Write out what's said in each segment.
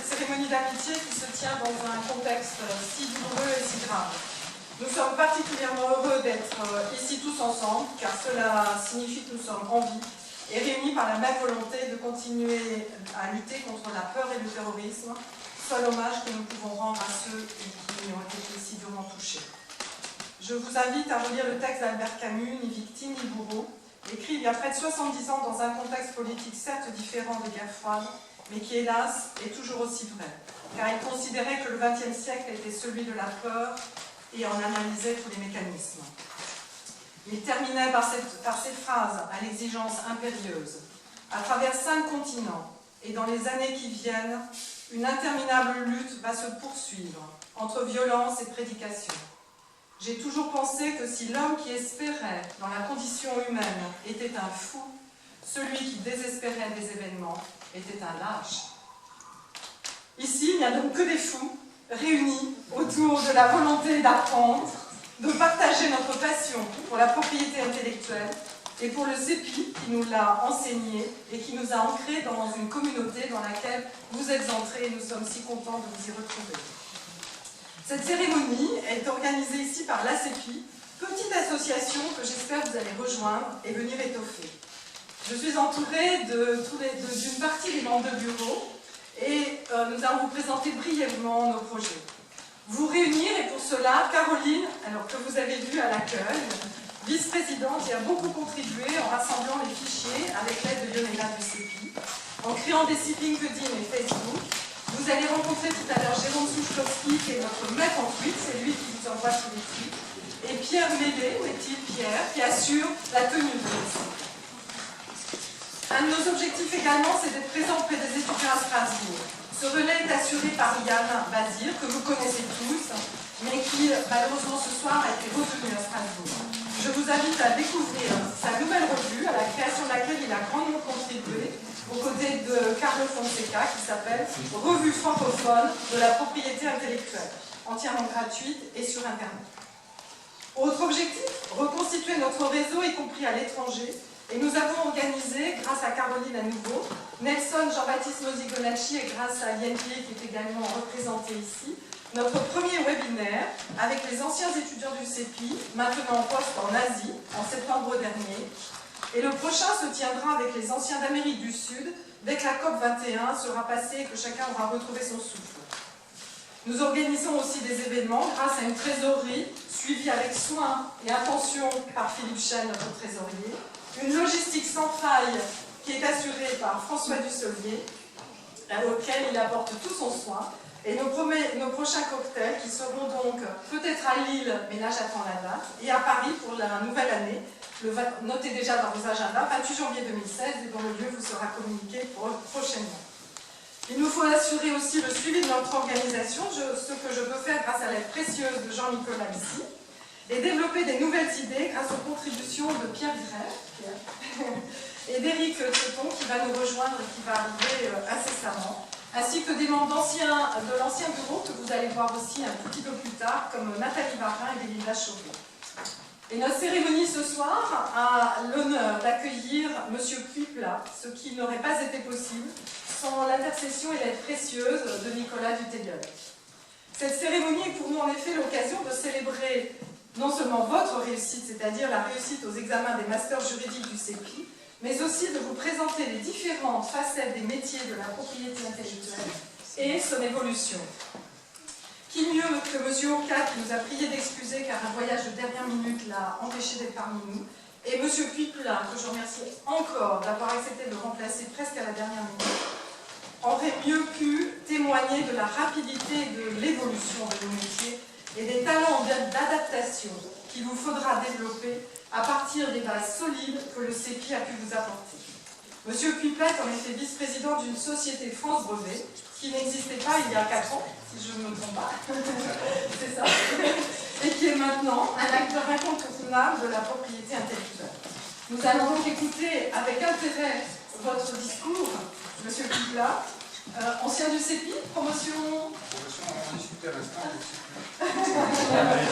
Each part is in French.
cérémonie d'amitié qui se tient dans un contexte si douloureux et si grave. Nous sommes particulièrement heureux d'être ici tous ensemble, car cela signifie que nous sommes en vie et réunis par la même volonté de continuer à lutter contre la peur et le terrorisme, soit l'hommage que nous pouvons rendre à ceux qui ont été si durement touchés. Je vous invite à relire le texte d'Albert Camus, ni victime ni bourreau, écrit il y a près de 70 ans dans un contexte politique certes différent des guerres froides, mais qui, hélas, est toujours aussi vrai, car il considérait que le XXe siècle était celui de la peur et en analysait tous les mécanismes. Il terminait par ces phrases à l'exigence impérieuse. À travers 5 continents, et dans les années qui viennent, une interminable lutte va se poursuivre, entre violence et prédication. J'ai toujours pensé que si l'homme qui espérait dans la condition humaine était un fou, celui qui désespérait des événements était un lâche. Ici, il n'y a donc que des fous réunis autour de la volonté d'apprendre, de partager notre passion pour la propriété intellectuelle et pour le CEPI qui nous l'a enseigné et qui nous a ancrés dans une communauté dans laquelle vous êtes entrés et nous sommes si contents de vous y retrouver. Cette cérémonie est organisée ici par l'ACEPI, petite association que j'espère vous allez rejoindre et venir étoffer. Je suis entourée d'une partie des membres de bureau et nous allons vous présenter brièvement nos projets. Vous réunir, et pour cela, Caroline, alors que vous avez vu à l'accueil, vice-présidente, qui a beaucoup contribué en rassemblant les fichiers avec l'aide de Yonela du CEPI, en créant des sites LinkedIn et Facebook. Vous allez rencontrer tout à l'heure Jérôme Souchkowski, qui est notre maître en tweet, c'est lui qui vous envoie tous les tweets, et Pierre Mélé, où est-il Pierre, qui assure la tenue de l'émission. Un de nos objectifs également, c'est d'être présent auprès des étudiants à Strasbourg. Ce relais est assuré par Yann Bazir, que vous connaissez tous, mais qui, malheureusement, ce soir a été retenu à Strasbourg. Je vous invite à découvrir sa nouvelle revue, à la création de laquelle il a grandement contribué, aux côtés de Carlo Fonseca, qui s'appelle « Revue francophone de la propriété intellectuelle », entièrement gratuite et sur Internet. Autre objectif, reconstituer notre réseau, y compris à l'étranger, et nous avons organisé, grâce à Caroline à nouveau, Nelson Jean-Baptiste Mosigonacci et grâce à Yen Pie, qui est également représenté ici, notre premier webinaire avec les anciens étudiants du CEPI, maintenant en poste en Asie, en septembre dernier. Et le prochain se tiendra avec les anciens d'Amérique du Sud, dès que la COP21 sera passée et que chacun aura retrouvé son souffle. Nous organisons aussi des événements grâce à une trésorerie suivie avec soin et attention par Philippe Chêne, notre trésorier, une logistique sans faille qui est assurée par François Dussolier, auquel il apporte tout son soin, et nos prochains cocktails qui seront donc peut-être à Lille, mais là j'attends la date, et à Paris pour la nouvelle année, notez déjà dans vos agendas, 28 janvier 2016, et dont le lieu vous sera communiqué prochainement. Il nous faut assurer aussi le suivi de notre organisation, ce que je peux faire grâce à l'aide précieuse de Jean-Nicolas ici, et développer des nouvelles idées grâce aux contributions de Pierre Viret et d'Éric Teton qui va nous rejoindre et qui va arriver incessamment, ainsi que des membres de l'ancien bureau que vous allez voir aussi un tout petit peu plus tard, comme Nathalie Varin et Belinda Chauvet. Et notre cérémonie ce soir a l'honneur d'accueillir M. Puipla, ce qui n'aurait pas été possible sans l'intercession et l'aide précieuse de Nicolas Duteilleul. Cette cérémonie est pour nous en effet l'occasion de célébrer non seulement votre réussite, c'est-à-dire la réussite aux examens des masters juridiques du CEPI, mais aussi de vous présenter les différentes facettes des métiers de la propriété intellectuelle et son évolution. Qui mieux que M. Oka, qui nous a prié d'excuser car un voyage de dernière minute l'a empêché d'être parmi nous, et M. Puipla, que je remercie encore d'avoir accepté de remplacer presque à la dernière minute, aurait mieux pu témoigner de la rapidité et de l'évolution de nos métiers et des talents d'adaptation qu'il vous faudra développer à partir des bases solides que le CEPI a pu vous apporter. Monsieur Puipla est en effet vice-président d'une société France Brevet, qui n'existait pas il y a 4 ans, si je ne me trompe pas, c'est ça, et qui est maintenant un acteur incontournable de la propriété intellectuelle. Nous allons donc écouter avec intérêt votre discours, Monsieur Puipla, ancien du CEPI, promotion... Promotion, on discutait à l'instant avec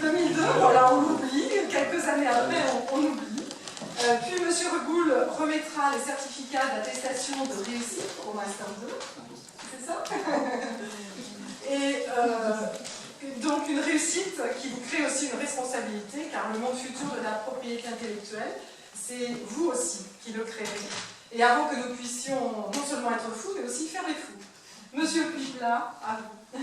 2002, voilà, on l'oublie, quelques années après, on oublie. Puis M. Regoul remettra les certificats d'attestation attestation de réussite au Master 2, c'est ça? Et donc une réussite qui vous crée aussi une responsabilité, car le monde futur de la propriété intellectuelle, c'est vous aussi qui le créerez. Et avant que nous puissions non seulement être fous, mais aussi faire les fous. Monsieur Pipla, à vous.